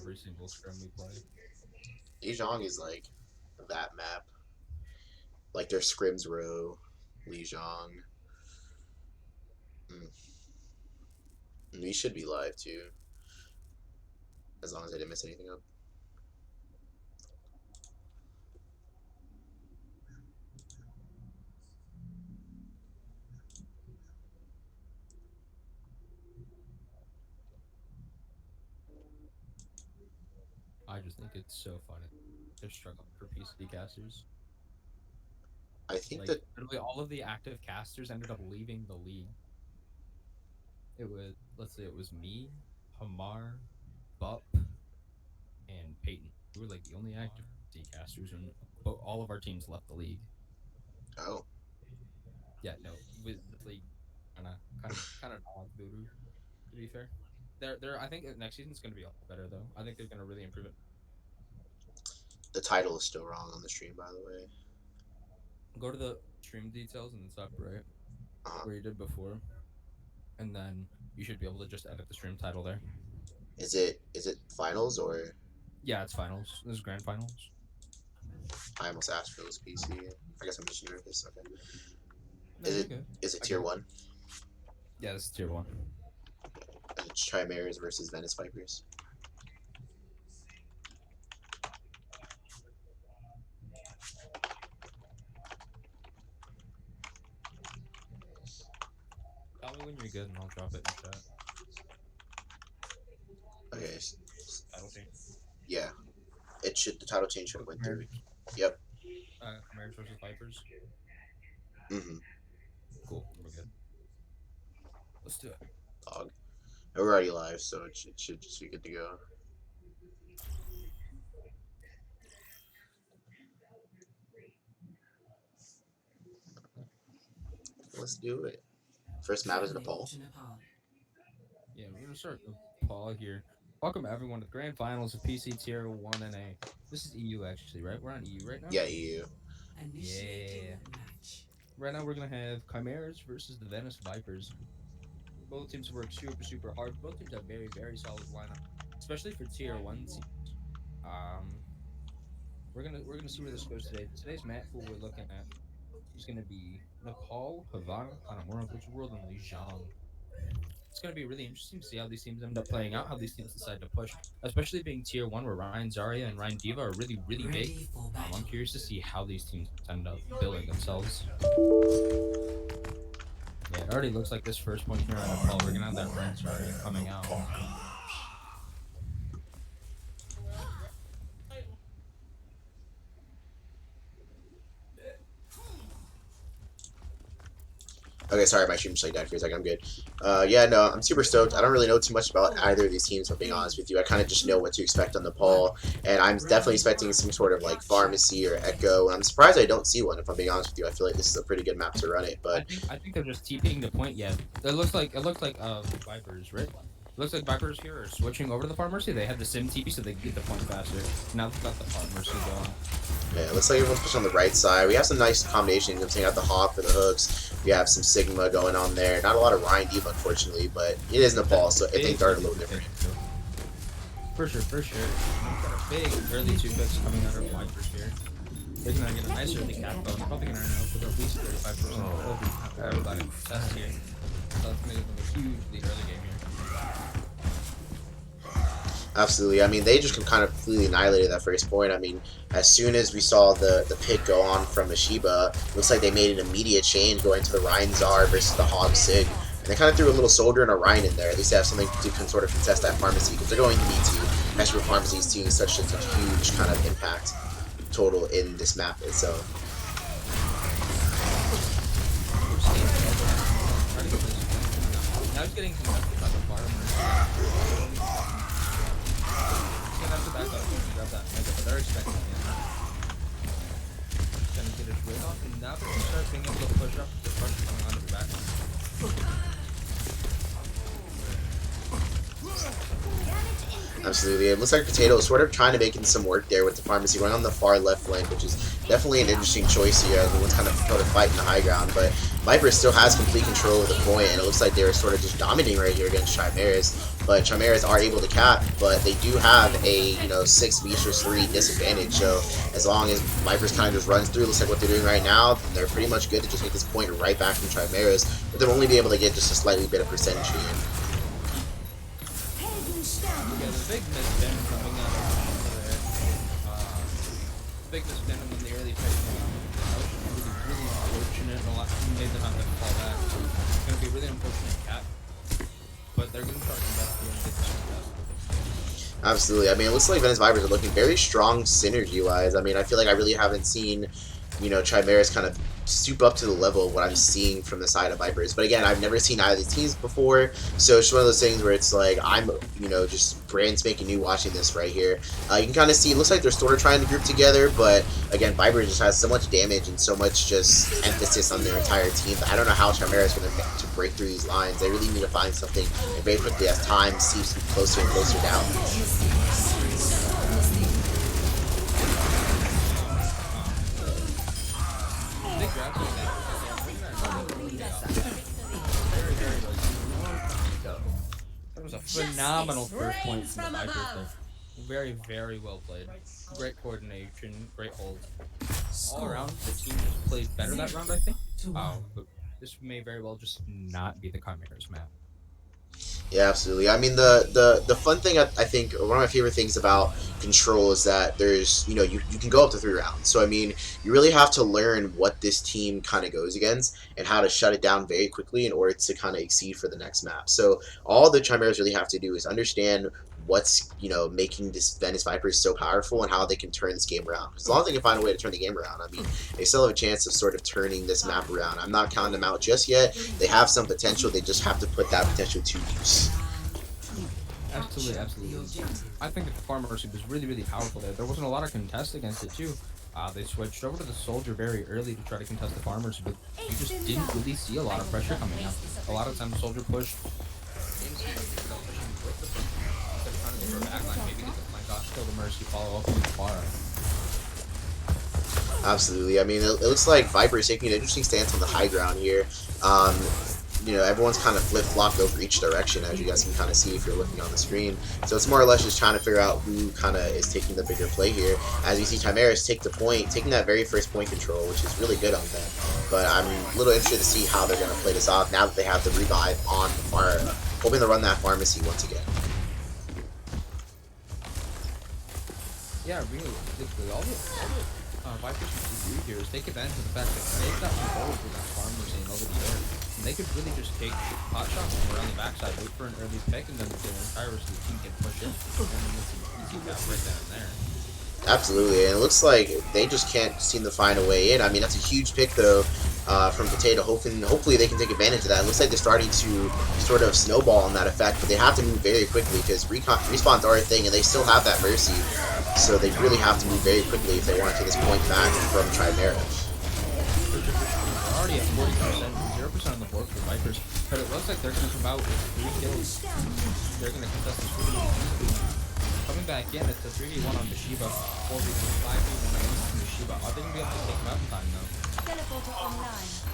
every single scrim we play. Lijiang is like that map. Like their scrims row, Lijiang. Mm. We should be live too, as long as I didn't mess anything up. I just think it's so funny. They're struggling for PC casters. I think Like that literally all of the active casters ended up leaving the league. It was let's say it was me, Hamar, Bup, and Peyton. We were like the only active PC casters, and all of our teams left the league. oh, Yeah, no, with this league, kind of dog voodoo. To be fair, they're. I think next season's gonna be a lot better though. I think they're gonna really improve it. the title is still wrong on the stream, by the way. Go to the stream details and it's up right Uh, where you did before, and then you should be able to just edit the stream title there. is it finals or Yeah, it's finals. This is grand finals. I almost asked for this PC. I guess I'm just nervous. Okay. No, Is you're it good. is it I get tier it. one? Yeah, this is tier one. Is it Chimeras versus Venice Vipers? Tell me when you're good, and I'll drop it in chat. Okay. Title change. Yeah. It should. The title change should have went through. Chimeras. Yep. Chimeras versus Vipers. Mm-hmm. Cool. We're good. Let's do it. Dog. We're already live, so it should just be good to go. Let's do it. First map is Nepal. Yeah, we're gonna start the Paul here. Welcome everyone to the grand finals of PC Tier 1 and A. This is EU actually, right? We're on EU right now? Yeah, EU. Yeah. Right now we're gonna have Chimeras versus the Venice Vipers. Both teams work super hard. Both teams have very solid lineup, especially for Tier 1 teams. Um, we're gonna see where this goes today. Today's map pool we're looking at is gonna be Nepal, Havana, Hanamura, Butcher World, and Lijiang. It's going to be really interesting to see how these teams end up playing out, how these teams decide to push, especially being tier one where Ryan Zarya and Ryan Diva are really big. I'm curious to see how these teams end up building themselves. Yeah, it already looks like this first point here on Nepal, we're going to have that Ryan Zarya coming out. Okay, sorry, my stream just like died for a second. I'm good. Yeah, no, I'm super stoked. I don't really know too much about either of these teams, if I'm being honest with you. I kind of just know what to expect on Nepal, and I'm definitely expecting some sort of like pharmacy or echo. And I'm surprised I don't see one, if I'm being honest with you. I feel like this is a pretty good map to run it, but I think they're just TPing the point. Yeah, it looks like Vipers, right? It looks like Vipers here are switching over to the pharmacy. They had the sim TP so they can get the point faster. Now they've got the pharmacy going. yeah, it looks like everyone's pushing on the right side. We have some nice combinations. I'm taking out the Hawk for the hooks. We have some Sigma going on there. Not a lot of Ryan Deep, unfortunately, but it is Nepal, so things are a little different. For sure. We've got a big early 2 picks coming out of Vipers here. They're gonna get a nice early cap bone. Probably gonna earn with at least 35% of everybody success here. So that's gonna give them a huge lead early game here. Absolutely. I mean, they just kind of completely annihilated that first point. I mean, as soon as we saw the pick go on from Ashiba, looks like they made an immediate change going to the Ryan Czar versus the Hog Sig. And they kind of threw a little soldier and a Ryan in there. At least they have something to sort of contest that pharmacy, because they're going to need to. Especially with pharmacies seeing such a huge kind of impact total in this map itself. Now he's getting contested by the farmer. He's gonna have to back up and grab that mega, but they're expecting him. He's gonna get his weight off, and now they're gonna start being able to push up the pressure coming onto the back. Absolutely. It looks like Potato is sort of trying to make some work there with the pharmacy going on the far left flank, which is definitely an interesting choice here. Everyone's kind of sort of fighting the high ground, but Viper still has complete control of the point, and it looks like they're sort of just dominating right here against Chimeras. But Chimeras are able to cap, but they do have a 6 vs 3 disadvantage. So as long as Viper's kind of just runs through, looks like what they're doing right now, they're pretty much good to just take this point right back from Chimeras, but they'll only be able to get just a slightly bit of percentage here. Big misspin coming out of there. Big misspin when the early pick came out. Really unfortunate. A lot made them have to fall back. It's going to be really unfortunate cap. But they're going to try to come back here and get this one. Absolutely. I mean, it looks like Venice Vipers are looking very strong synergy-wise. I mean, I feel like I really haven't seen, Chimeras kind of stoop up to the level of what I'm seeing from the side of Vipers. But again, I've never seen either of these teams before, so it's one of those things where it's like I'm, just brand spanking new watching this right here. You can kind of see, it looks like they're sort of trying to group together, but again, Vipers just has so much damage and so much just emphasis on their entire team that I don't know how Chimera is going to break through these lines. They really need to find something very quickly as time seeps closer and closer down. That was a phenomenal first point from the Vipers there. Very, very well played. Great coordination, great hold. All around, the team just played better that round, I think. But this may very well just not be the Chimeras map. Yeah, absolutely. I mean, the fun thing, I think, one of my favorite things about Control is that there's, you can go up to 3 rounds. So, I mean, you really have to learn what this team kind of goes against and how to shut it down very quickly in order to kind of exceed for the next map. So, all the Chimeras really have to do is understand what's, making this Venice Vipers so powerful and how they can turn this game around. As long as they can find a way to turn the game around, I mean, they still have a chance of sort of turning this map around. I'm not counting them out just yet. They have some potential. They just have to put that potential to use. Absolutely, absolutely. I think the Pharmacy was really, really powerful there. There wasn't a lot of contest against it, too. They switched over to the Soldier very early to try to contest the Farmers, but you just didn't really see a lot of pressure coming out. A lot of times, the Soldier pushed backline, maybe get the flank off, kill the Mercy, follow up with the fire. Absolutely. I mean, it looks like Viper is taking an interesting stance on the high ground here. Everyone's kind of flip-flopped over each direction, as you guys can kind of see if you're looking on the screen. So it's more or less just trying to figure out who kind of is taking the bigger play here. As you see Chimeras take the point, taking that very first point control, which is really good on them. But I'm a little interested to see how they're going to play this off now that they have the revive on the far, hoping to run that pharmacy once again. Yeah, realistically, all the Vipers can do here is take advantage of the fact that they've got control over that Farmers and over the air. And they could really just take pot shots from around the backside, wait for an early pick, and then the entire rest of the team can push in. And then it's an easy cap right down there. Absolutely, and it looks like they just can't seem to find a way in. I mean, that's a huge pick, though, from Potato. Hopefully they can take advantage of that. It looks like they're starting to sort of snowball on that effect, but they have to move very quickly because respawns are a thing, and they still have that Mercy. So they really have to move very quickly if they want to take this point back from Chimera. They're already at 40%, 0% on the board for Vipers, but it looks like they're going to come out with 3 kills. They're going to contest this really easily. Coming back in, it's a 3v1 on Mishiba, 4v1, 5v1 against Mishiba. Are they going to be able to take him out in time, though?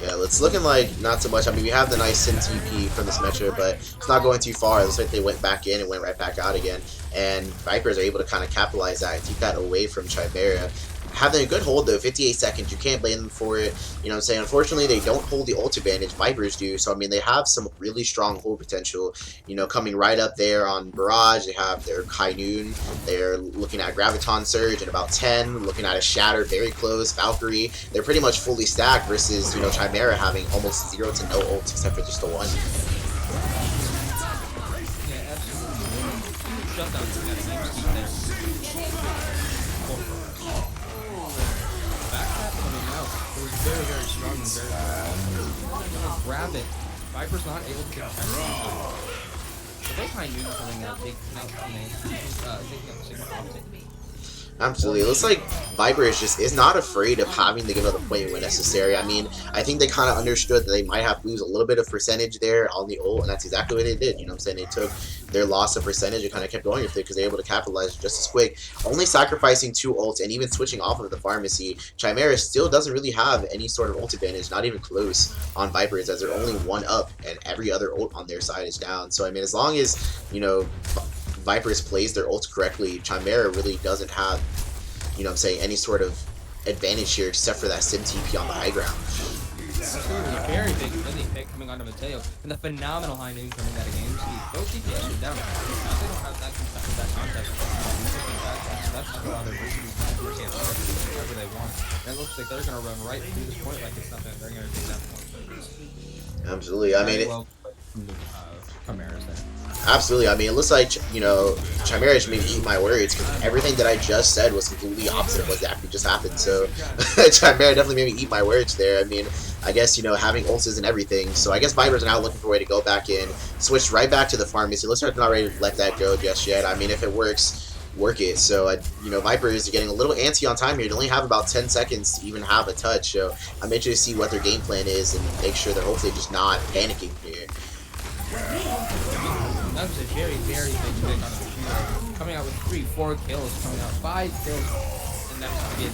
Yeah, it's looking like not so much. I mean, we have the nice Sin TP from this matchup, but it's not going too far. It looks like they went back in and went right back out again. And Vipers are able to kind of capitalize that and keep that away from Chimera. Having a good hold, though, 58 seconds. You can't blame them for it. You know what I'm saying? Unfortunately, they don't hold the ult advantage. Vipers do. So, I mean, they have some really strong hold potential. You know, coming right up there on Barrage. They have their High Noon. They're looking at Graviton Surge at about 10. Looking at a Shatter very close. Valkyrie. They're pretty much fully stacked versus, Chimera having almost 0 to no ults except for just the one. Yeah, absolutely. Shutdown. Very, very strong and very well. Grab it. Viper's not able to get a but they find Noon coming out, taking out the signal optic. Absolutely. It Former looks Chief. like Viper is not afraid of having to give up the point when necessary. I mean, I think they kind of understood that they might have to lose a little bit of percentage there on the ult, and that's exactly what they did. You know what I'm saying? They took their loss of percentage and kind of kept going with it because they're able to capitalize just as quick. Only sacrificing 2 ults and even switching off of the pharmacy, Chimera still doesn't really have any sort of ult advantage, not even close on Vipers, as they're only one up and every other ult on their side is down. So, I mean, as long as, Vipers plays their ults correctly, Chimera really doesn't have, what I'm saying, any sort of advantage here except for that Sim TP on the high ground. Absolutely, very big really pick coming out of Mateo, and the phenomenal high noon coming out of game speed. Both DPS are down. Now they don't have that contact. That's just allow their versus whatever they want. And it looks like they're gonna run right through this point like it's nothing. They're gonna take that point. Absolutely. I mean, Very well played from the Chimeras there. absolutely. I mean, it looks like, Chimera should maybe eat my words because everything that I just said was completely opposite of what actually just happened. So, Chimera definitely made me eat my words there. I mean, I guess, having ults isn't everything. So, I guess Vipers are now looking for a way to go back in, switch right back to the pharmacy. Looks like they're not ready to let that go just yet. I mean, if it works, work it. So, Vipers are getting a little antsy on time here. They only have about 10 seconds to even have a touch. So, I'm interested to see what their game plan is and make sure they're hopefully just not panicking here. That was a very, very big pick on the shooter. Coming out with 3, 4 kills, coming out 5 kills, and that's gonna be a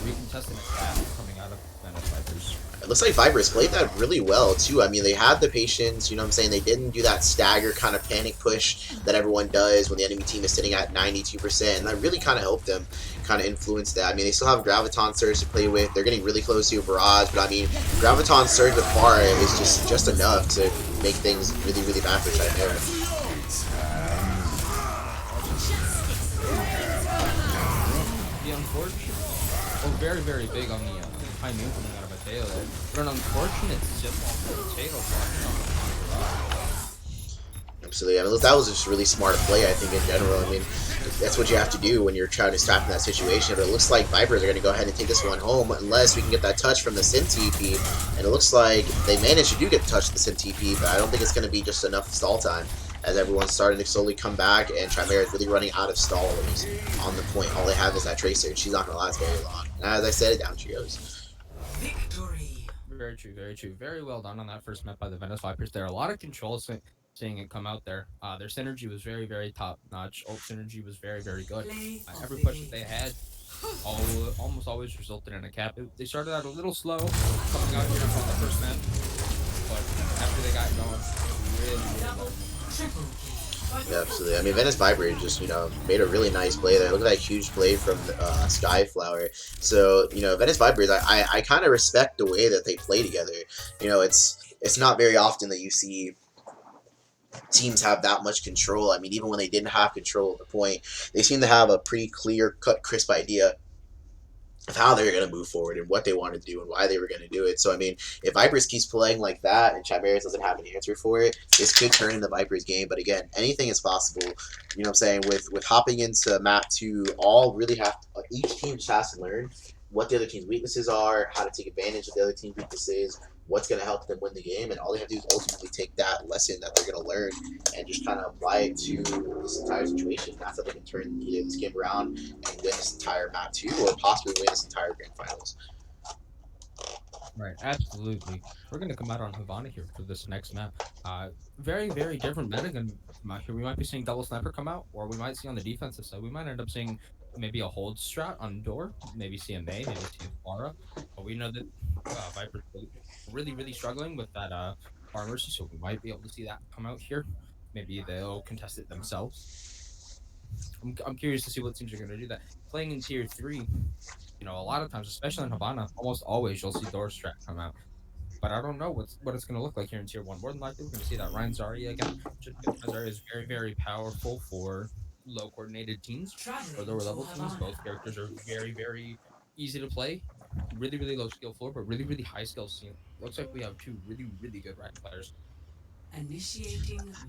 real testament to that coming out of Venice Vipers. It looks like Vipers played that really well, too. I mean, they had the patience, you know what I'm saying? They didn't do that stagger kind of panic push that everyone does when the enemy team is sitting at 92%, and that really kind of helped them kind of influence that. I mean, they still have Graviton Surge to play with. They're getting really close to a Barrage, but I mean, Graviton Surge with Pharah is just enough to make things really, really bad for Chimera. The unfortunate, well, very, very big on the high noon coming out of Mateo there. But an unfortunate simple potato Absolutely. I mean, that was just really smart play, I think, in general. I mean, that's what you have to do when you're trying to stop in that situation. But it looks like Vipers are going to go ahead and take this one home unless we can get that touch from the Sim TP. And it looks like they managed to get the touch of the Sim TP, but I don't think it's going to be just enough stall time as everyone's starting to slowly come back, and Chimera is really running out of stalls on the point. All they have is that Tracer, and she's not going to last very long. And as I said, down she goes. Victory. Very true, very true. Very well done on that first map by the Venice Vipers there. A lot of control seeing it come out there. Their synergy was very, very top notch. Ult synergy was very, very good. Every push that they had almost always resulted in a cap. They started out a little slow coming out here on the first map, but after they got going, really Yeah, absolutely. I mean, Venice Viper just, made a really nice play there. Look at that huge play from Skyflower. So, Venice Vipers, I kind of respect the way that they play together. It's not very often that you see teams have that much control. I mean, even when they didn't have control of the point, they seem to have a pretty clear-cut, crisp idea of how they're going to move forward and what they want to do and why they were going to do it. So, I mean, if Vipers keeps playing like that and Chimeras doesn't have an answer for it, this could turn into Vipers' game. But again, anything is possible. You know what I'm saying? With hopping into map 2, each team just has to learn what the other team's weaknesses are, how to take advantage of the other team's weaknesses, what's going to help them win the game, and all they have to do is ultimately take that lesson that they're going to learn and just kind of apply it to this entire situation. That's how they can turn either this game around and win this entire map 2 or possibly win this entire grand finals. right. Absolutely. We're gonna come out on Havana here for this next map. Very, very different meta gonna come out here. We might be seeing double sniper come out, or we might see on the defensive side. We might end up seeing maybe a hold strat on door, maybe CMA, maybe see Flora. But we know that Viper's really, really struggling with that armor, so we might be able to see that come out here. Maybe they'll contest it themselves. I'm curious to see what teams are going to do that. Playing in tier 3, a lot of times, especially in Havana, almost always you'll see door strat come out. But I don't know what it's going to look like here in tier 1. More than likely, we're going to see that Ryan Zarya again. Just because Zarya is very, very powerful for low coordinated teams or lower level teams. Both characters are very, very easy to play. Really, really low skill floor, but really, really high skill ceiling. Looks like we have 2 really, really good ranked players.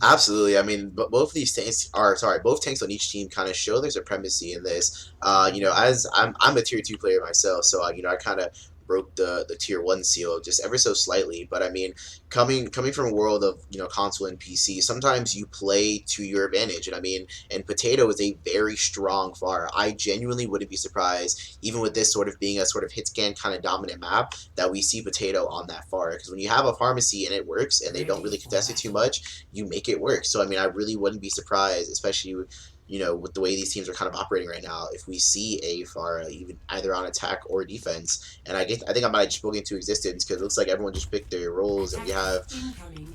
Absolutely. I mean, but both tanks on each team kind of show their supremacy in this. As I'm a tier 2 player myself, so I kind of broke the tier 1 seal just ever so slightly. But I mean, coming from a world of, console and PC, sometimes you play to your advantage. And I mean, and Potato is a very strong Pharah. I genuinely wouldn't be surprised, even with this sort of being a sort of hit scan kind of dominant map, that we see Potato on that Pharah. Because when you have a pharmacy and it works and they don't really contest it too much, you make it work. So I mean, I really wouldn't be surprised, especially with the way these teams are kind of operating right now, if we see a Pharah even either on attack or defense. And I think I might have just spoken into existence because it looks like everyone just picked their roles, and we have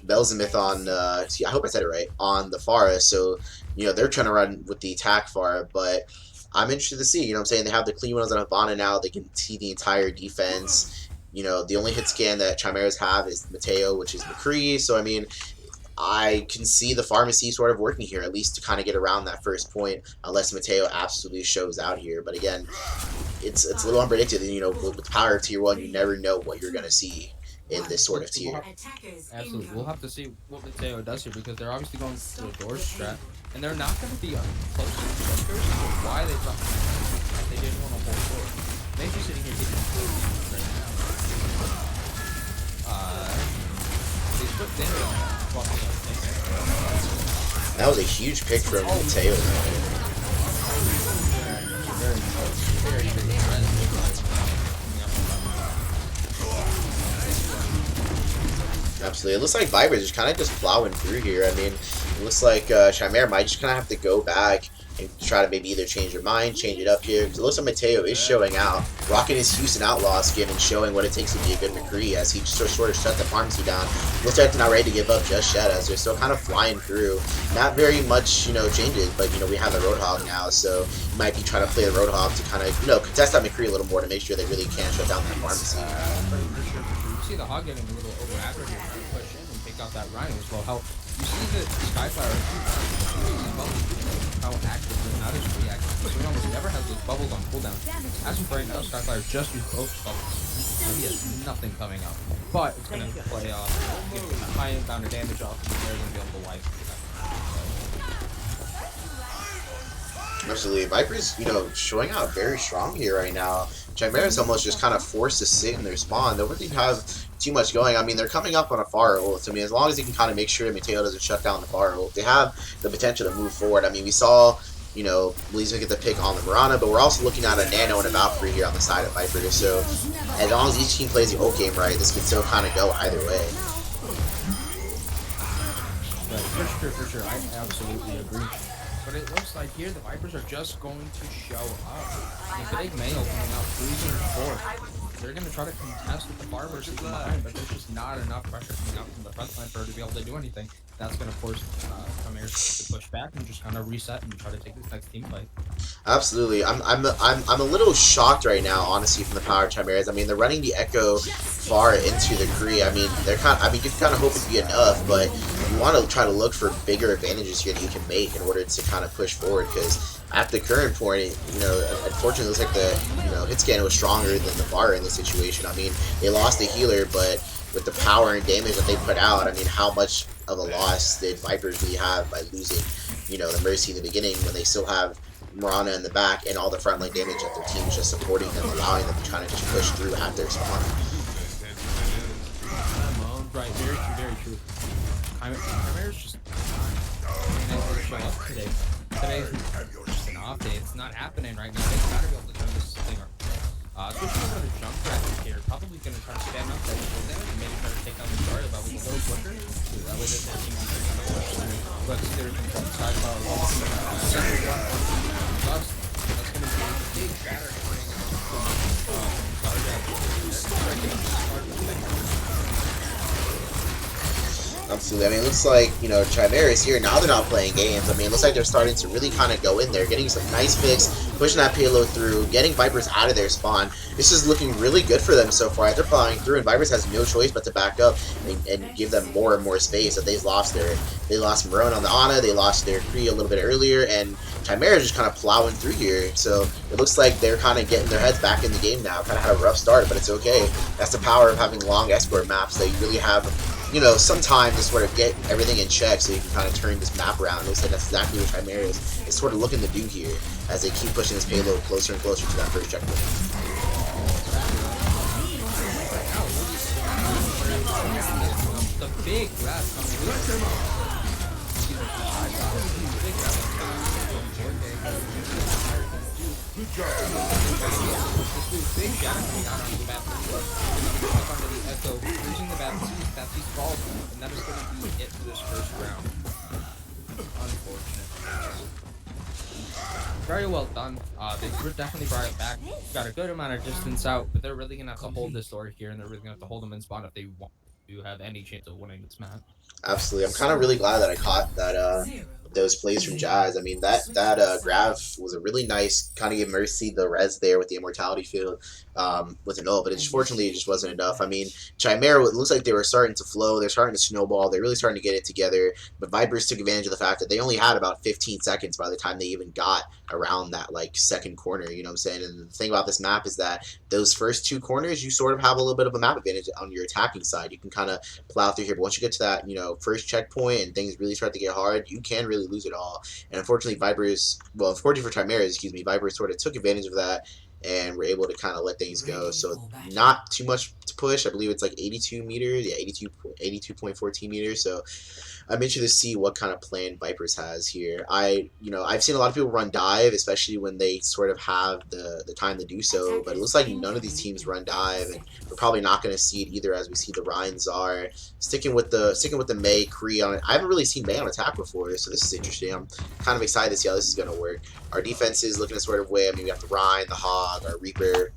Belzemith on. I hope I said it right, on the Pharah. So they're trying to run with the attack Pharah, but I'm interested to see. I'm saying they have the clean ones on Havana now. They can see the entire defense. The only hit scan that Chimeras have is Mateo, which is McCree. So I mean, I can see the pharmacy sort of working here, at least to kind of get around that first point, unless Mateo absolutely shows out here. But again, it's a little unpredictable. With the power of tier 1, you never know what you're going to see in this sort of tier. Absolutely. We'll have to see what Mateo does here, because they're obviously going to the door strat, and they're not going to be close to the jumpers. Why they dropped they didn't want to hold forward. Maybe sitting here getting right now. They put Daniel. That was a huge pick from Mateo. Absolutely. It looks like Viper's just kind of just plowing through here. I mean, it looks like Chimera might just kind of have to go back and try to maybe either change your mind, change it up here. Because it looks like Mateo is showing out, rocking his Houston Outlaw skin and showing what it takes to be a good McCree as he just sort of shut the pharmacy down. Looks like they're not ready to give up just yet, as they're still kind of flying through. Not very much, changes, but, we have the Roadhog now, so you might be trying to play the Roadhog to kind of, contest that McCree a little more to make sure they really can't shut down that pharmacy. You see the Hog getting a little over aggro here, trying to push in and take out that Ryan as well. How you see the Skyfire, how active and not as reactive. So he almost never has those bubbles on cooldown. As of right now, Skyfire just used both bubbles. So he has nothing coming up. But it's going to play off, get a high amount of damage off, and they're going to be able to wipe that. Absolutely. Viper's, showing out very strong here right now. Chimeras almost just kind of forced to sit in their spawn. They don't really have too much going. I mean, they're coming up on a Pharah ult. I mean, as long as they can kind of make sure Mateo doesn't shut down the Pharah ult, they have the potential to move forward. I mean, we saw, Blee's gonna get the pick on the Mirana, but we're also looking at a Nano and a Valkyrie here on the side of Viper. So, as long as each team plays the ult game right, this can still kind of go either way. Right, for sure. I absolutely agree. But it looks like here the Vipers are just going to show up. The big male coming out cruising forth. They're going to try to contest with the farmers behind, but there's just not enough pressure coming out from the front line for her to be able to do anything. That's going to force Chimeras to push back and just kind of reset and try to take this next team fight. Absolutely. I'm a little shocked right now, honestly, from the power of Chimeras. I mean, they're running the Echo far into the Kree. I mean, you can kind of hope it'd be enough, but you want to try to look for bigger advantages here that you can make in order to kind of push forward, because at the current point, unfortunately, it looks like the hit scan was stronger than the VAR in this situation. I mean, they lost the healer, but with the power and damage that they put out, I mean, how much of a loss did Vipers really have by losing, the Mercy in the beginning when they still have Mirana in the back and all the frontline damage that their team is just supporting them, allowing them to kind of just push through at their spawn. Right, very true, very true. Chimeras just not show up today. Today's just an off day. It's not happening right now. They've got to be able to turn this thing around. Switching over to jump traffic here, probably going to try to spam up that full damage and maybe try to take out the Zarya level a little quicker. That way their team can take out the push through. But there's some side power walls. That's going to be a big shatter. Absolutely. I mean, it looks like, Chimeras here, now they're not playing games. I mean, it looks like they're starting to really kind of go in there, getting some nice picks, pushing that payload through, getting Vipers out of their spawn. This is looking really good for them so far. They're plowing through, and Vipers has no choice but to back up and give them more and more space. That they lost Marone on the Ana, they lost their Kree a little bit earlier, and Chimeras just kind of plowing through here. So it looks like they're kind of getting their heads back in the game now. Kind of had a rough start, but it's okay. That's the power of having long escort maps. That you really have some time to sort of get everything in check so you can kind of turn this map around. It looks like that's exactly what Chimeras is sort of looking to do here as they keep pushing this payload closer and closer to that first checkpoint. big grab coming in. Big grab this big shadow coming out onto the Baptiste. Up onto the Echo, using the Baptiste. Baptiste falls, and that is going to be it for this first round. Unfortunate. Very well done. They definitely brought it back. Got a good amount of distance out, but they're really going to have to hold this door here, and they're really going to have to hold them in spot if they want to have any chance of winning this match. Absolutely. I'm kind of really glad that I caught that those plays from Jazz. I mean, that grab was a really nice kind of give Mercy the res there with the immortality field with an ult, but fortunately it just wasn't enough. I mean, Chimera, it looks like they were starting to flow. They're starting to snowball. They're really starting to get it together. But Vipers took advantage of the fact that they only had about 15 seconds by the time they even got around that like second corner. You know what I'm saying? And the thing about this map is that those first two corners, you sort of have a little bit of a map advantage on your attacking side. You can kind of plow through here, but once you get to that, first checkpoint and things really start to get hard, you can really lose it all. And unfortunately, unfortunately for Chimeras, Vipers sort of took advantage of that and were able to kind of let things go. So not too much to push. I believe it's like 82 meters. Yeah, 82.14 meters. So I'm interested to see what kind of plan Vipers has here. I've seen a lot of people run dive, especially when they sort of have the time to do so. But it looks like none of these teams run dive, and we're probably not going to see it either as we see the Rhines are sticking with the Mei Kree on it. I haven't really seen Mei on attack before, so this is interesting. I'm kind of excited to see how this is going to work. Our defense is looking a sort of way. I mean, we got the Rhine, the Hog, our Reaper,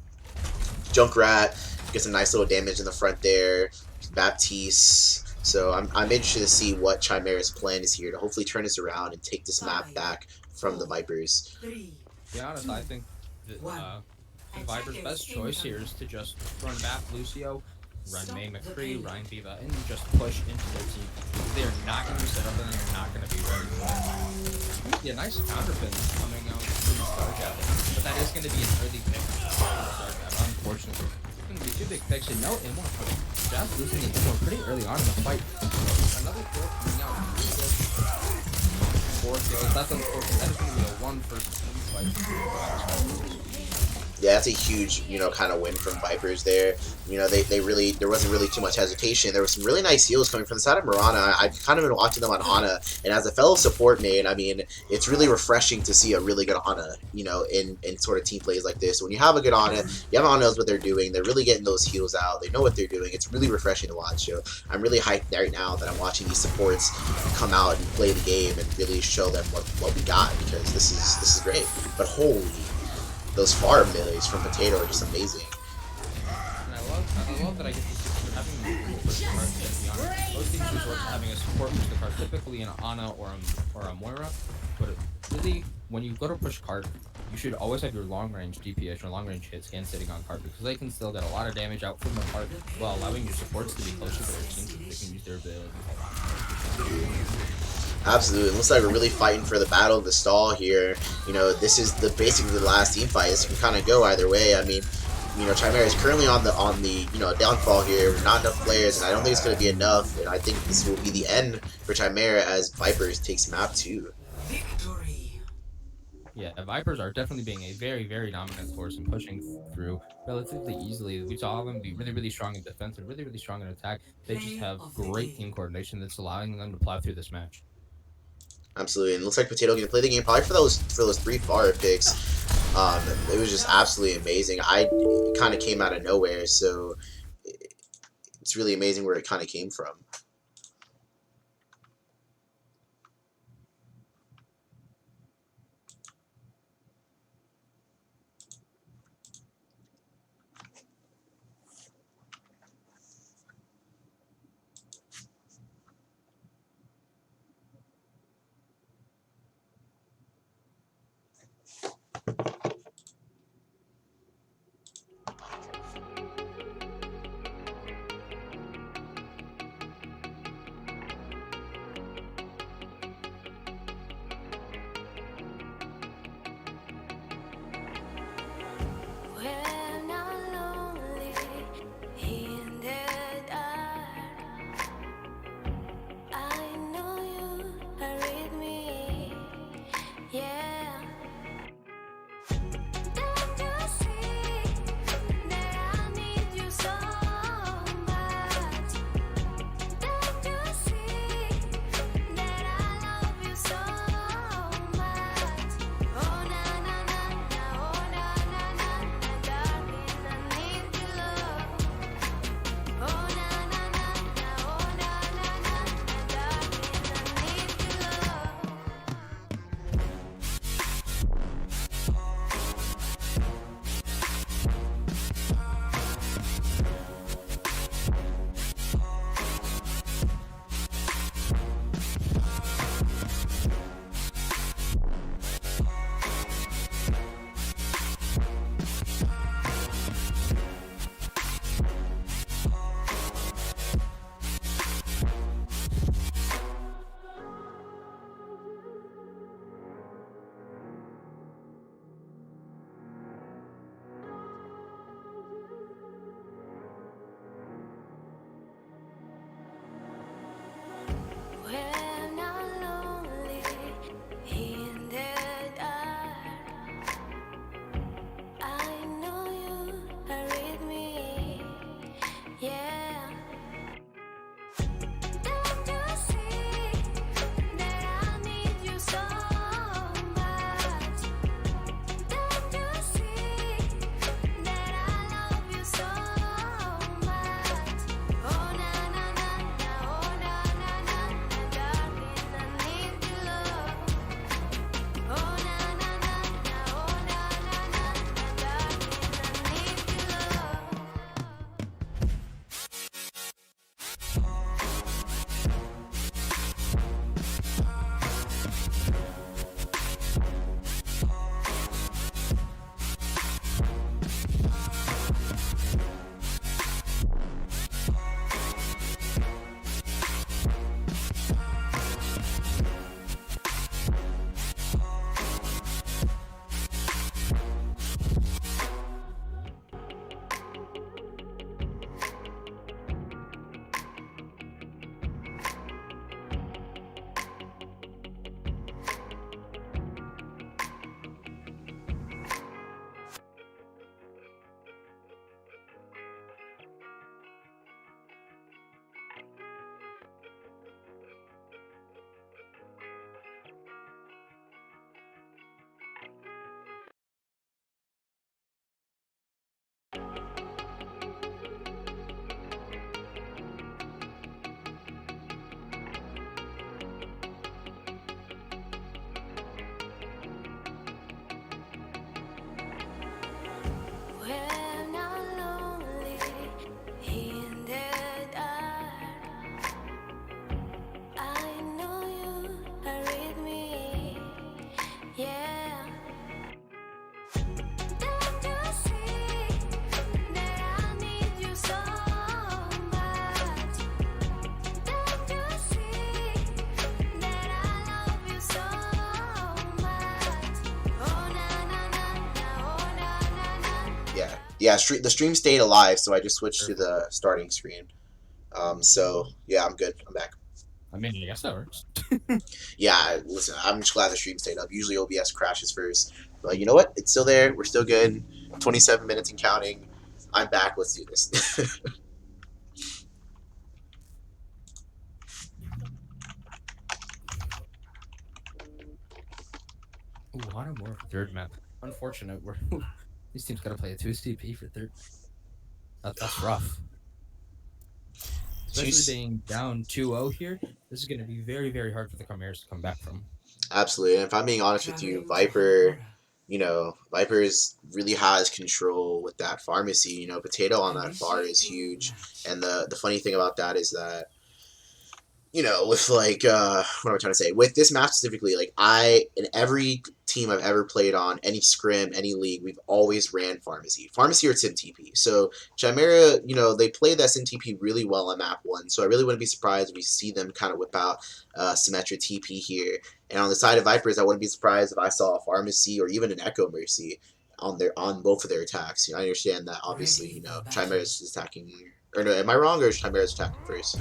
Junkrat gets some nice little damage in the front there. Baptiste. So I'm interested to see what Chimera's plan is here to hopefully turn this around and take this map back from the Vipers. To be honest, I think that the Vipers' best choice here is to just run back Lucio, run May McCree, Ryan Viva, and just push into their team. They're not going to be set up and they're not going to be ready for it. Yeah, nice counterpin coming out from the Starcap, but that is going to be an early pick from the Starcap, unfortunately. It's going to be two big picks and no Immo. Jazz losing the Immo pretty early on in the fight. Another kill coming out. 4 kills. That's unfortunate. That is going to be a 1 first team fight. Yeah, that's a huge, kind of win from Vipers there. There wasn't really too much hesitation. There was some really nice heals coming from the side of Mirana. I've kind of been watching them on Ana, and as a fellow support main, I mean, it's really refreshing to see a really good Ana, in sort of team plays like this. When you have a good Ana, the other Ana knows what they're doing. They're really getting those heals out. They know what they're doing. It's really refreshing to watch. So I'm really hyped right now that I'm watching these supports come out and play the game and really show them what we got, because this is great. But holy, those farm melees from Potato are just amazing. And I love that I get to see having push card, to be honest. Most teams resort to having a support push the card, typically an Ana or a Moira. But really, when you go to push card, you should always have your long range DPS or long range hit scan sitting on card, because they can still get a lot of damage out from the card while allowing your supports to be closer to their team so they can use their ability. Absolutely. It looks like we're really fighting for the battle of the stall here. This is basically the last team fight. This can kind of go either way. I mean, Chimera is currently on the downfall here. Not enough players, and I don't think it's going to be enough. And I think this will be the end for Chimera as Vipers takes map 2. Yeah, Vipers are definitely being a very, very dominant force and pushing through relatively easily. We saw them be really, really strong in defense and really, really strong in attack. They just have great team coordination that's allowing them to plow through this match. Absolutely, and it looks like Potato can play the game probably for those 3 far picks. It was just absolutely amazing. It kind of came out of nowhere, so it's really amazing where it kind of came from. Yeah. Don't you see that I need you so much? Don't you see that I love you so much? Oh na na na na, oh na na na na, darling, I need your love. Oh na na na na, oh na na na na, darling, I need your love. When I'm lonely in the dark, I know you are with me. Yeah. Don't you see that I need you so much? Don't you see that I love you so much? Oh na na na na, oh na na na. Yeah. The stream stayed alive, so I just switched to Perfect. the starting screen. So yeah, I'm good. I'm back. I mean, I guess that works. Yeah, listen, I'm just glad the stream stayed up. Usually OBS crashes first, but you know what? It's still there. We're still good. 27 minutes and counting. I'm back. Let's do this. Ooh, Hana more for third map. Unfortunate, we're these teams gotta play a 2 CP for third. That's rough. Especially She's being down 2-0 here. This is gonna be very, very hard for the Chimeras to come back from. absolutely. And if I'm being honest with you, Viper, Viper's really has control with that pharmacy. Potato on that far is huge. And the funny thing about that is that with like what am I trying to say? With this match specifically, like in every team I've ever played on, any scrim, any league, we've always ran pharmacy. Pharmacy or Sim TP. So Chimera, they play that Sim TP really well on map one. So I really wouldn't be surprised if we see them kind of whip out Symmetra TP here. And on the side of Vipers, I wouldn't be surprised if I saw a pharmacy or even an Echo Mercy on both of their attacks. I understand that obviously, Chimera is attacking, or no, am I wrong, or is Chimera attacking first?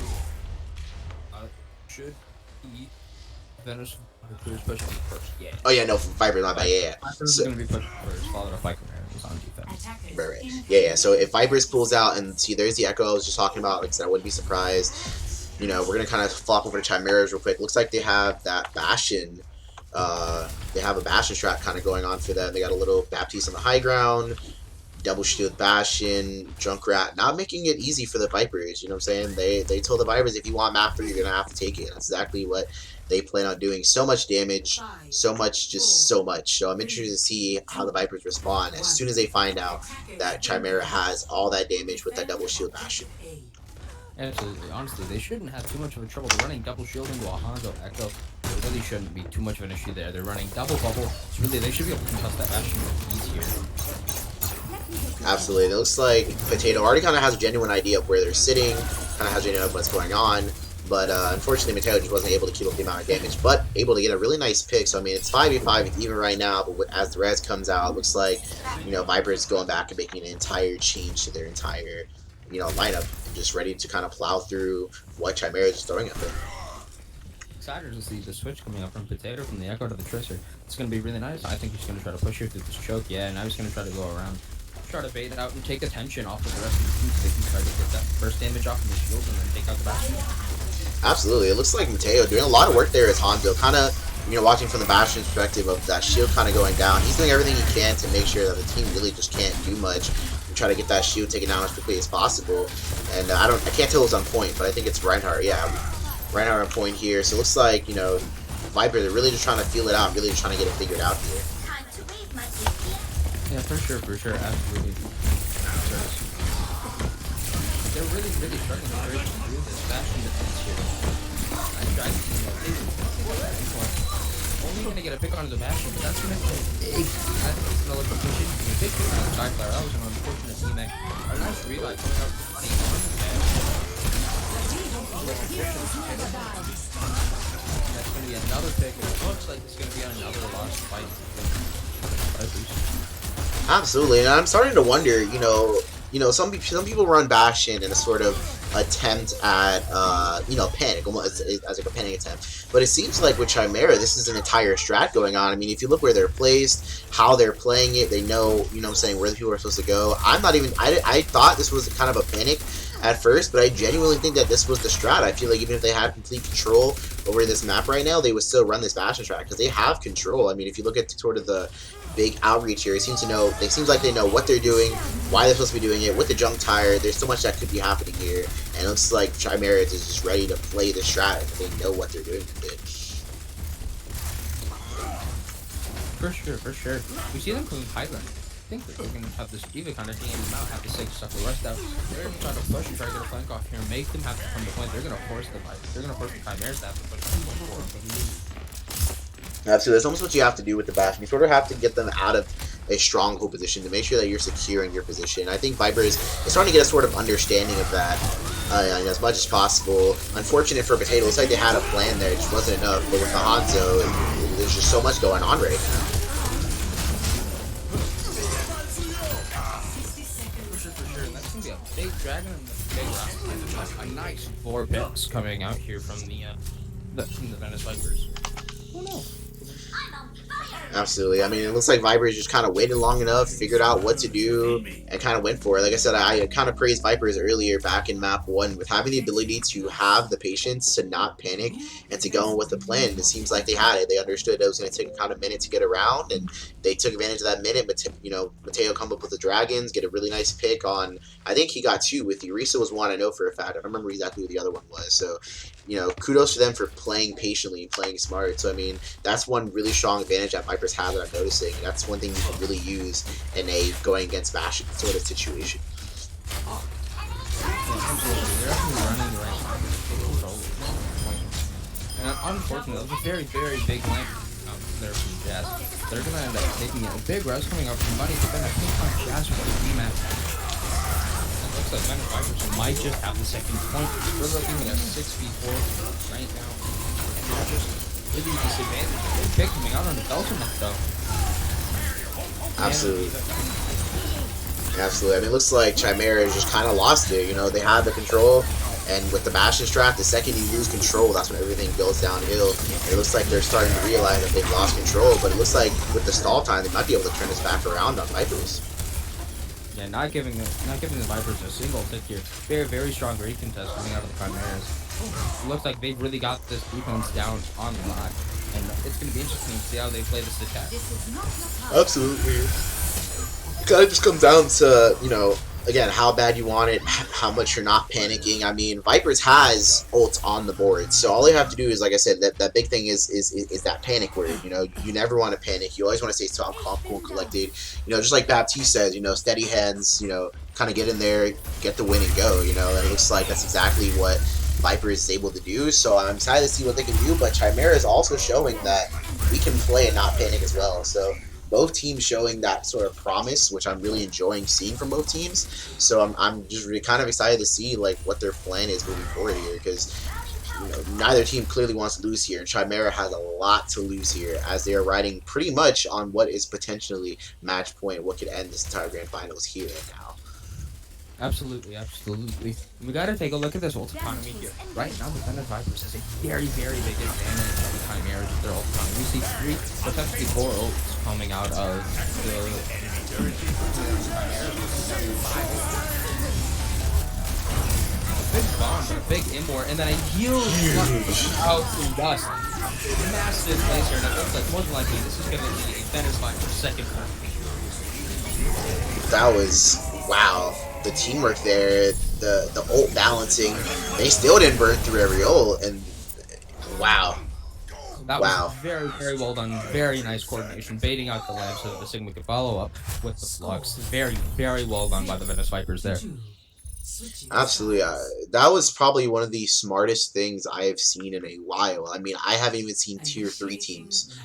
Should be Venice Vipers pushing first. Yeah. Oh yeah, no, Viper, not bad. Yeah. Vipers are gonna be pushing first, followed up by Chimeras on defense. Right. Yeah. So if Vipers pulls out and see, there's the Echo I was just talking about. Like I said, I wouldn't be surprised. We're gonna kind of flop over to Chimeras real quick. Looks like they have that Bastion. They have a Bastion strat kind of going on for them. They got a little Baptiste on the high ground. Double shield Bastion, Junkrat, not making it easy for the Vipers. You know what I'm saying? They told the Vipers, if you want map 3, you're gonna have to take it. That's exactly what they plan on doing. So much damage, so much, just so much. So I'm interested to see how the Vipers respond as soon as they find out that Chimera has all that damage with that double shield Bastion. Absolutely. Honestly, they shouldn't have too much of a trouble. They're running double shield into a Hanzo Echo. There really shouldn't be too much of an issue there. They're running double bubble. It's really, they should be able to contest that Bastion easier. Absolutely. It looks like Potato already kind of has a genuine idea of where they're sitting, kind of has an idea of what's going on, but unfortunately Potato just wasn't able to keep up the amount of damage, but able to get a really nice pick. So I mean, it's 5v5 even right now, but as the res comes out, it looks like Viper's going back and making an entire change to their entire lineup, just ready to kind of plow through what Chimera is throwing at them. Excited to see the switch coming up from Potato from the Echo to the Tracer. It's going to be really nice. I think he's going to try to push her through this choke. Yeah, now he's going to try to go around try to bait out and take attention off of the rest of the team so they can try to get that first damage off of the shields and then take out the Bastion. Absolutely. It looks like Mateo doing a lot of work there as Hanzo. Kind of, watching from the Bastion's perspective of that shield kind of going down. He's doing everything he can to make sure that the team really just can't do much and try to get that shield taken down as quickly as possible. And I can't tell who's on point, but I think it's Reinhardt. Yeah, Reinhardt on point here. So it looks like, Viper, they're really just trying to feel it out, really just trying to get it figured out here. Yeah, for sure, absolutely. They're really, really struggling to do this Bastion defense here. I tried to, only gonna get a pick onto the Bastion, but that's gonna be big. I think it's gonna look efficient. A big pick on the Skyflyer. That was an unfortunate teammate. A nice revive coming up with the on the That's gonna be another pick. It looks like it's gonna be another lost fight. Absolutely, and I'm starting to wonder, some people run Bastion in a sort of attempt at, panic, almost as like a panic attempt. But it seems like with Chimera, this is an entire strat going on. I mean, if you look where they're placed, how they're playing it, they know, where the people are supposed to go. I thought this was kind of a panic at first, but I genuinely think that this was the strat. I feel like even if they had complete control over this map right now, they would still run this Bastion strat because they have control. I mean, if you look at sort of the big outreach here, it seems like they know what they're doing, why they're supposed to be doing it, with the junk tire. There's so much that could be happening here, and it looks like Chimeras is just ready to play the strat if they know what they're doing with it. For sure. We see them coming Highland. I think they're going to have this Diva kind of thing them out, have to take stuff the rest out. They're going to try to push and try to get a flank off here and make them have to come to point. They're going to force the fight. They're going to force the Chimeras to have to push them forward. Absolutely. That's almost what you have to do with the Bastion. You sort of have to get them out of a stronghold position to make sure that you're secure in your position. I think Viper is starting to get a sort of understanding of that as much as possible. Unfortunate for Potato, looks like they had a plan there, it just wasn't enough. But with the Hanzo, there's just so much going on right now. For sure. And that's going to be a big dragon and a big round. A nice 4 picks coming out here from the Venice Vipers. Oh no. Absolutely. I mean, it looks like Vipers just kind of waited long enough, figured out what to do, and kind of went for it. Like I said, I kind of praised Vipers earlier back in map 1 with having the ability to have the patience to not panic and to go in with a plan. It seems like they had it. They understood it was going to take a kind of minute to get around, and they took advantage of that minute. But Mateo come up with the Dragons, get a really nice pick on. I think he got 2 with Eureka was 1. I know for a fact. I don't remember exactly who the other one was. So, kudos to them for playing patiently and playing smart. So, I mean, that's one really strong advantage that Vipers have that I'm noticing. And that's one thing you can really use in a going against Bastion sort of situation. And unfortunately, it was a very, very big lane there from Jazz. They're going to end up taking it. A big res coming up from Money, but then I think on Jazz with a rematch. It looks like Venice Vipers might just have the second point. We're looking at a 6v4 right now. And they're just really disadvantaged. Big pick coming out on the Ultimate, though. Absolutely. Absolutely. I mean, it looks like Chimera just kind of lost it. They had the control, and with the Bastion strat, the second you lose control, that's when everything goes downhill. It looks like they're starting to realize that they've lost control, but it looks like with the stall time, they might be able to turn this back around on Vipers. Yeah, not giving the Vipers a single pick here. Very, very strong raid contest coming out of the Chimeras. It looks like they've really got this defense down on the line, and it's going to be interesting to see how they play this attack. Absolutely. It kind of just comes down to, again, how bad you want it, how much you're not panicking. I mean, Vipers has ults on the board, so all you have to do is, like I said, that big thing is that panic word. You never want to panic. You always want to stay calm, cool, and collected. Just like Baptiste says, steady hands. Kind of get in there, get the win, and go. And it looks like that's exactly what Vipers is able to do. So I'm excited to see what they can do. But Chimera is also showing that we can play and not panic as well. So both teams showing that sort of promise, which I'm really enjoying seeing from both teams. So I'm just really kind of excited to see what their plan is moving forward here, because neither team clearly wants to lose here, and Chimera has a lot to lose here as they are riding pretty much on what is potentially match point, what could end this entire grand finals here and now. Absolutely, absolutely. We gotta take a look at this ult economy here. Right now, the Venice Vipers has a very, very big advantage of the Chimeras with their ult economy. We see 3, potentially 4 ults coming out of the big bomb, but a big immort, and then a huge out to dust. Massive place here, and it looks like more than likely this is gonna be a Venice Vipers second one. That was wow. The teamwork there, the ult balancing, they still didn't burn through every ult, and wow, That wow. was very, very well done. Very nice coordination, baiting out the lamp so that the Sigma could follow up with the flux. Very, very well done by the Venice Vipers there. Absolutely. That was probably one of the smartest things I have seen in a while. I mean, I haven't even seen tier 3 teams,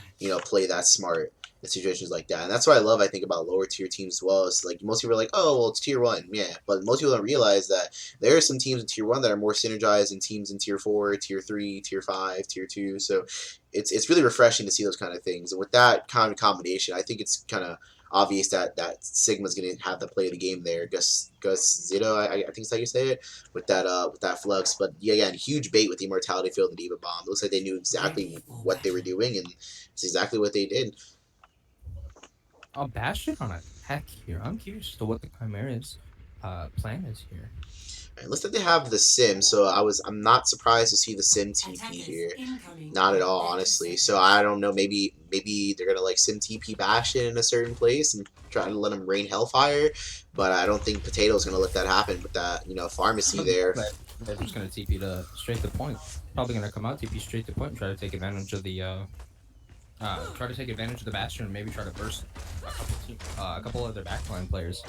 play that smart in situations like that. And that's what I love, I think, about lower tier teams as well. It's like most people are like, oh, well, it's tier 1. Yeah. But most people don't realize that there are some teams in tier 1 that are more synergized than teams in tier 4, tier 3, tier 5, tier 2. So it's really refreshing to see those kind of things. And with that kind of combination, I think it's kind of obvious that Sigma's gonna have the play of the game there. Gus Zito, I think is how you say it, with that flux. But yeah, again, huge bait with the immortality field and Diva Bomb. It looks like they knew exactly what they were doing, and it's exactly what they did. A Bastion on a tech here. I'm curious to what the Chimera's plan is here. It looks like they have the sim, so I'm not surprised to see the sim TP here. Not at all, honestly. So I don't know. Maybe they're gonna like sim TP Bastion in a certain place and try to let them rain Hellfire. But I don't think Potato's gonna let that happen with that pharmacy there. They're just gonna TP to straight to point. Probably gonna come out TP straight to point and try to take advantage of the Bastion and maybe try to burst a couple of their backline players.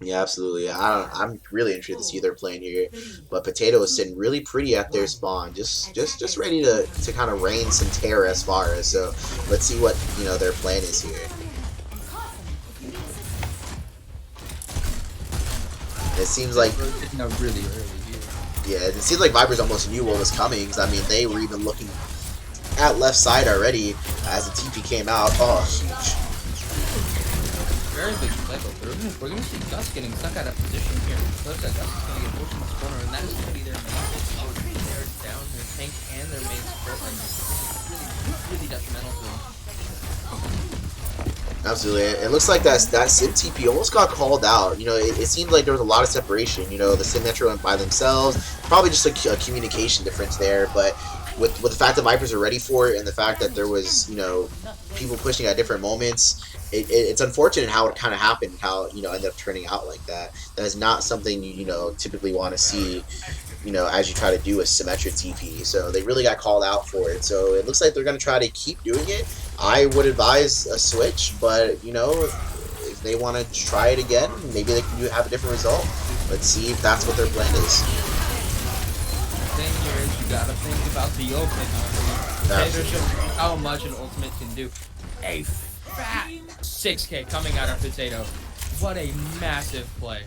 Yeah, absolutely. I'm really interested to see their playing here, but Potato is sitting really pretty at their spawn, just ready to kind of rain some terror as far as. So let's see what their plan is here. It seems like really early here. Yeah, it seems like Vipers almost knew what was coming. 'Cause, I mean, they were even looking at left side already as the TP came out. Oh, huge. Very big play, but we're gonna see Gus getting stuck out of position here. Looks like Gus is gonna get pushed in this corner, and that is gonna be their main. They're down their tank and their main support line. Really detrimental to them. Absolutely. It looks like that Sim TP almost got called out. It seemed like there was a lot of separation. The Sim Metro went by themselves. Probably just a communication difference there, but with the fact that Vipers are ready for it and the fact that there was, people pushing at different moments, it's unfortunate how it kind of happened, how, ended up turning out like that. That is not something you typically want to see, as you try to do a symmetric TP. So they really got called out for it. So it looks like they're going to try to keep doing it. I would advise a switch, but, if they want to try it again, maybe they can have a different result. Let's see if that's what their plan is. Thing here is you gotta think about the ultimate. How much an ultimate can do. A fat 6K coming out of Potato. What a massive play.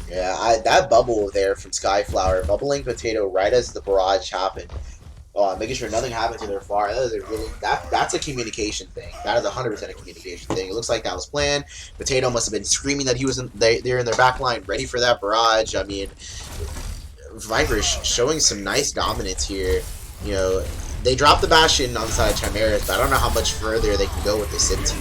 Yeah, that bubble there from Skyflower, bubbling Potato right as the barrage happened, making sure nothing happened to their far. That's a communication thing. That is 100% a communication thing. It looks like that was planned. Potato must have been screaming that he was they're in their back line, ready for that barrage. I mean, Vipers showing some nice dominance here. They dropped the Bastion on the side of Chimeras, but I don't know how much further they can go with the Sim team.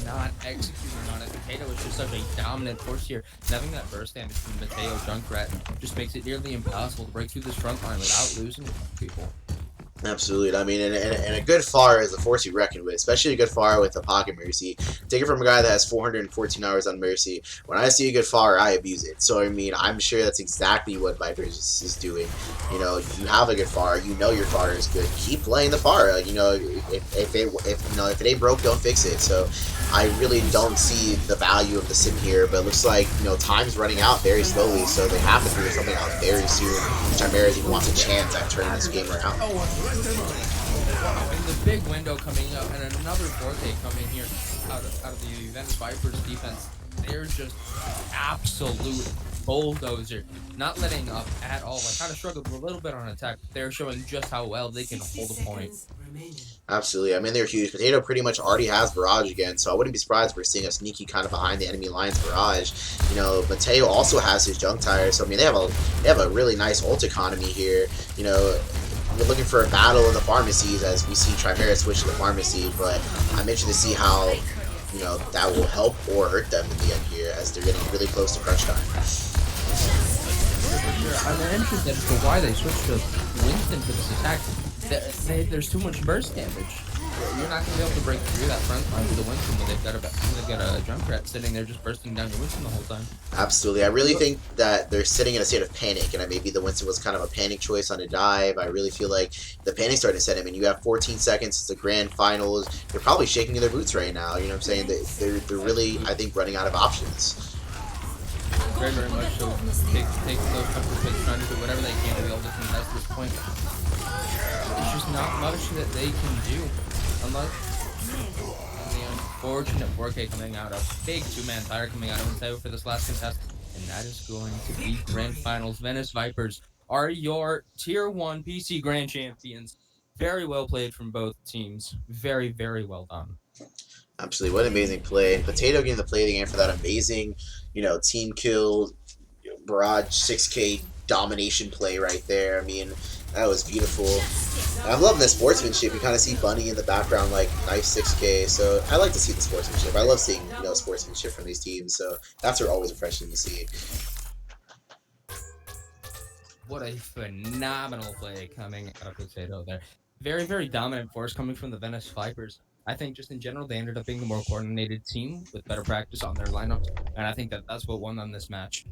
Not executing on it. Potato is just such a dominant force here. And having that burst damage from Mateo Junkrat just makes it nearly impossible to break through this front line without losing people. Absolutely. I mean, and a good FAR is a force you reckon with, especially a good FAR with a Pocket Mercy. Take it from a guy that has 414 hours on Mercy. When I see a good FAR, I abuse it. So, I mean, I'm sure that's exactly what Vipers is doing. You have a good FAR. Your FAR is good. Keep playing the FAR. If it ain't broke, don't fix it. So, I really don't see the value of the Sim here, but it looks like, time's running out very slowly, so they have to figure something out very soon. Chimeras even wants a chance at turning this game around. And the big window coming up, and another Forte coming here out of the Venice Vipers defense. They're just absolute bulldozer, not letting up at all. I kind of struggled a little bit on attack, but they're showing just how well they can 60 hold a point. seconds remaining. Absolutely. I mean, they're huge. Potato pretty much already has Barrage again, so I wouldn't be surprised if we're seeing a sneaky kind of behind the enemy line's Barrage. You know, Mateo also has his Junk Tire, so I mean, they have a really nice ult economy here. You know, we're looking for a battle in the pharmacies as we see Chimeras switch to the pharmacy, but I'm interested to see how, you know, that will help or hurt them in the end here as they're getting really close to crunch time. Sure. I'm interested as to why they switched to Winston for this attack. There's too much burst damage. You're not going to be able to break through that front line with the Winston when they've got a Junkrat sitting there just bursting down your Winston the whole time. Absolutely. I really think that they're sitting in a state of panic, and maybe the Winston was kind of a panic choice on a dive. I really feel like the panic starting to set in. I mean, you have 14 seconds. It's the grand finals. They're probably shaking in their boots right now. You know what I'm saying? They're really, I think, running out of options. Very, very much so. Take those couple of picks, trying to do whatever they can to be able to contest this point. There's just not much that they can do. Unless the unfortunate 4K coming out, a big two-man tire coming out of Mateo for this last contest. And that is going to be Grand Finals. Venice Vipers are your Tier 1 PC Grand Champions. Very well played from both teams. Very, very well done. Absolutely. What an amazing play. And Potato getting the play of the game for that amazing, you know, team kill, Barrage 6K domination play right there. I mean, that was beautiful. And I'm loving the sportsmanship. You kind of see Bunny in the background, like, nice 6K. So I like to see the sportsmanship. I love seeing, you know, sportsmanship from these teams. So that's always refreshing to see. What a phenomenal play coming out of Potato there. Very, very dominant force coming from the Venice Vipers. I think just in general, they ended up being the more coordinated team with better practice on their lineups. And I think that that's what won them this match.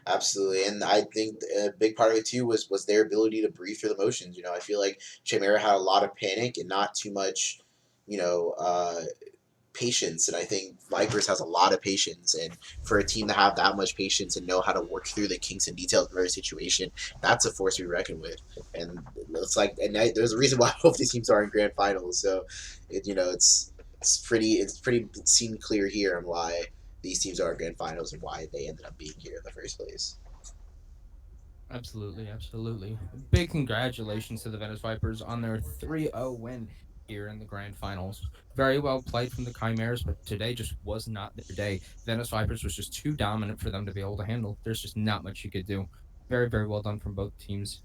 Absolutely, and I think a big part of it too was their ability to breathe through the motions. You know, I feel like Chimera had a lot of panic and not too much, you know, patience. And I think Vipers has a lot of patience. And for a team to have that much patience and know how to work through the kinks and details of every situation, that's a force to be reckoned with. And it's like, and there's a reason why both these teams are in grand finals. So, you know, it's pretty seen clear here on why these teams are in grand finals and why they ended up being here in the first place. Absolutely, absolutely. Big congratulations to the Venice Vipers on their 3-0 win here in the grand finals. Very well played from the Chimeras, but today just was not their day. Venice Vipers was just too dominant for them to be able to handle. There's just not much you could do. Very, very well done from both teams.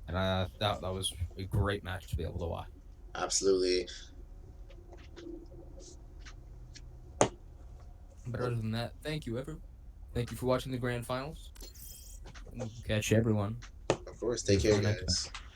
And that was a great match to be able to watch. Absolutely. But other than that, thank you, everyone. Thank you for watching the grand finals. And we'll catch everyone Of course. Take care, for the next match. guys.